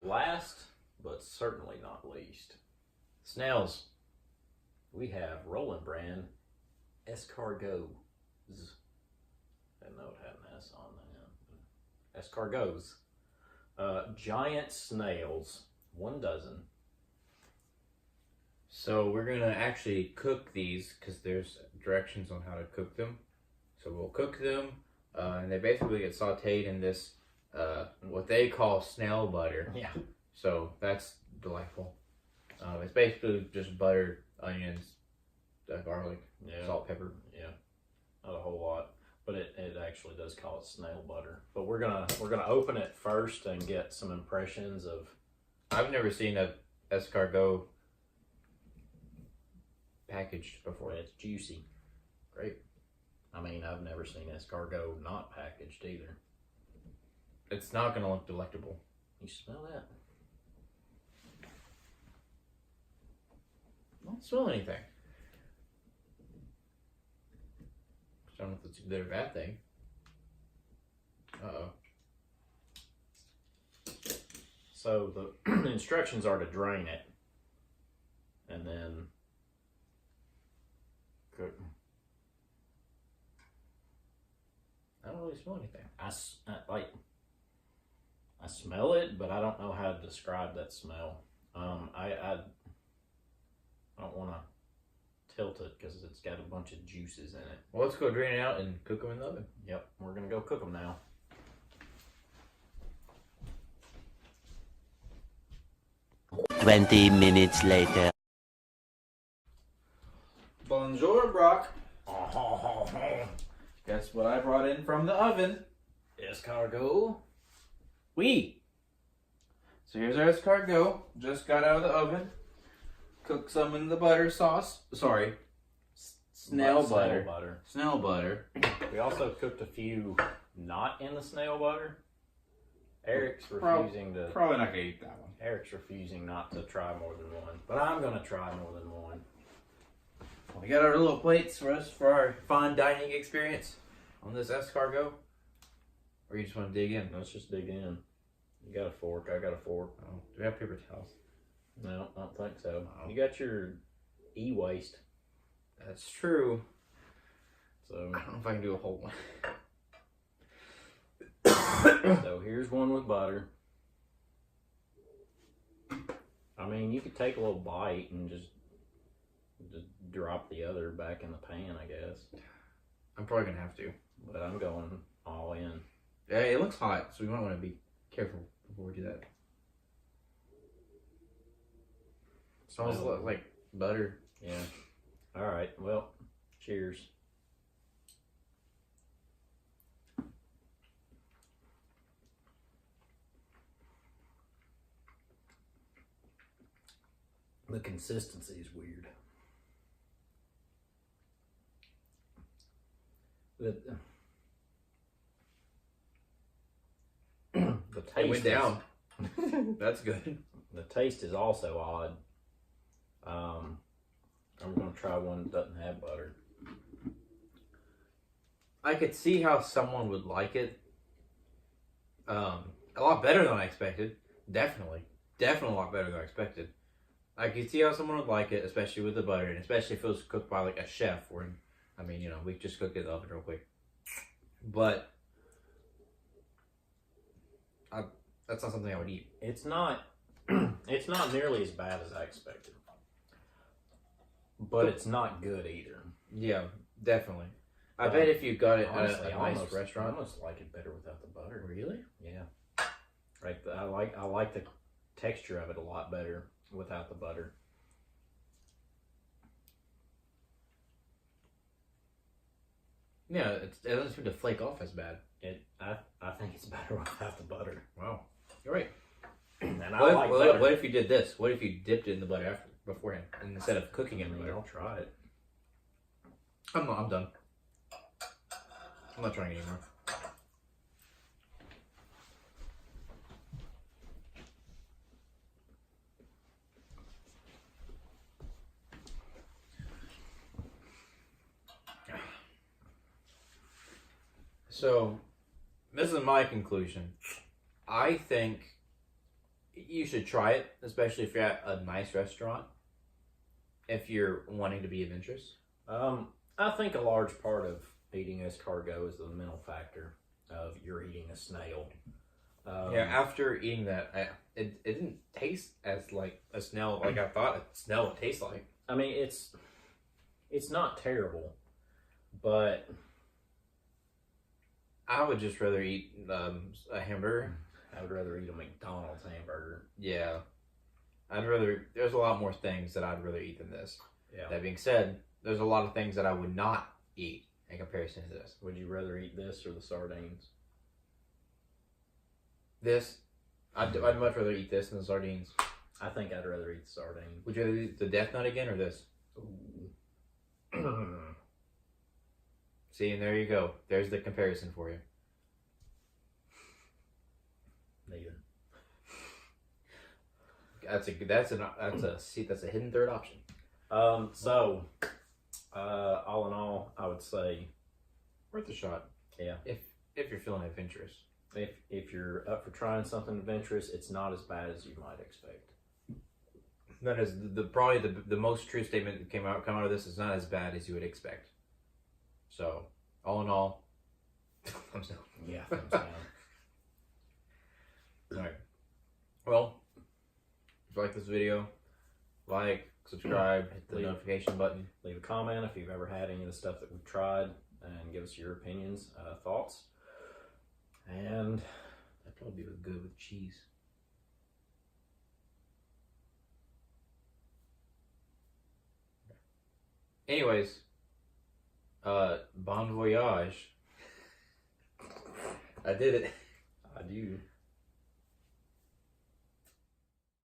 Last, but certainly not least, snails. We have Roland brand Escargots. Didn't know it had an S on them. Escargots. Giant snails, 1 dozen. So we're gonna actually cook these because there's directions on how to cook them. So we'll cook them, and they basically get sautéed in this what they call snail butter. Yeah. So that's delightful. It's basically just butter, onions, garlic, salt, pepper. Yeah, not a whole lot, but it actually does call it snail butter. But we're gonna open it first and get some impressions of. I've never seen a escargot packaged before. It's juicy. Great. I mean, I've never seen escargot not packaged either. It's not gonna look delectable. You smell that? I don't smell anything. I don't know if it's a good or bad thing. Uh-oh. So the instructions are to drain it, and then cook. I don't really smell anything. I smell it, but I don't know how to describe that smell. I don't want to tilt it because it's got a bunch of juices in it. Well, let's go drain it out and cook them in the oven. Yep, we're gonna go cook them now. Twenty minutes later. Bonjour, Brock. Guess what I brought in from the oven? Escargot. Oui. So here's our escargot. Just got out of the oven. Cooked some in the butter sauce. Sorry. Snail butter. Snail butter. We also cooked a few not in the snail butter. Eric's refusing to. Probably not gonna eat that one. Eric's refusing not to try more than one, but I'm gonna try more than one. We got our little plates for us for our fine dining experience on this escargot. Or you just want to dig in? Let's just dig in. You got a fork. I got a fork. Oh, do we have paper towels? No, I don't think so. Oh. You got your e-waste. That's true. So I don't know if I can do a whole one. So here's one with butter. I mean, you could take a little bite and just drop the other back in the pan, I guess. I'm probably gonna have to. But I'm going all in. Yeah, it looks hot, so we might want to be careful before we do that. Smells like butter. Yeah. All right. Well, cheers. The consistency is weird. The taste It went down. That's good. The taste is also odd. I'm gonna try one that doesn't have butter. I could see how someone would like it. A lot better than I expected. Definitely a lot better than I expected. I could see how someone would like it, especially with the butter, and especially if it was cooked by like a chef. Or, I mean, you know, we just cooked it in the oven real quick. But that's not something I would eat. It's not. It's not nearly as bad as I expected, but it's not good either. Yeah, definitely. I bet if you got it Honestly, at a nice restaurant, I almost like it better without the butter. Really? Yeah. Right. I like the texture of it a lot better without the butter. Yeah, it doesn't seem to flake off as bad. I think it's better without the butter. Wow, you're right. And What if you did this? What if you dipped it in the butter beforehand instead of cooking it in the butter? I'll try it. I'm done. I'm not trying anymore. So, this is my conclusion. I think You should try it, especially if you're at a nice restaurant. If you're wanting to be of interest. I think a large part of eating escargot is the mental factor of you're eating a snail. Yeah, after eating that, it didn't taste as like a snail like I thought a snail would taste like. I mean, it's not terrible, but I would just rather eat a hamburger. I would rather eat a McDonald's hamburger. Yeah, I'd rather. There's a lot more things that I'd rather eat than this. Yeah. That being said, there's a lot of things that I would not eat in comparison to this. Would you rather eat this or the sardines? This, I'd much rather eat this than the sardines. I think I'd rather eat the sardines. Would you rather eat the death nut again or this? Ooh. See, and there you go. There's the comparison for you. Neither. That's a hidden third option. So, all in all, I would say Worth a shot. Yeah. If you're feeling adventurous. If you're up for trying something adventurous, it's not as bad as you might expect. That is probably the most true statement that come out of this. Is not as bad as you would expect. So, all in all, thumbs down. Yeah, thumbs down. All right. Well, if you like this video, like, subscribe, hit the notification button. Leave a comment if you've ever had any of the stuff that we've tried, and give us your opinions, thoughts. And that'd probably be good with cheese. Anyways, bon voyage. I did it. I do.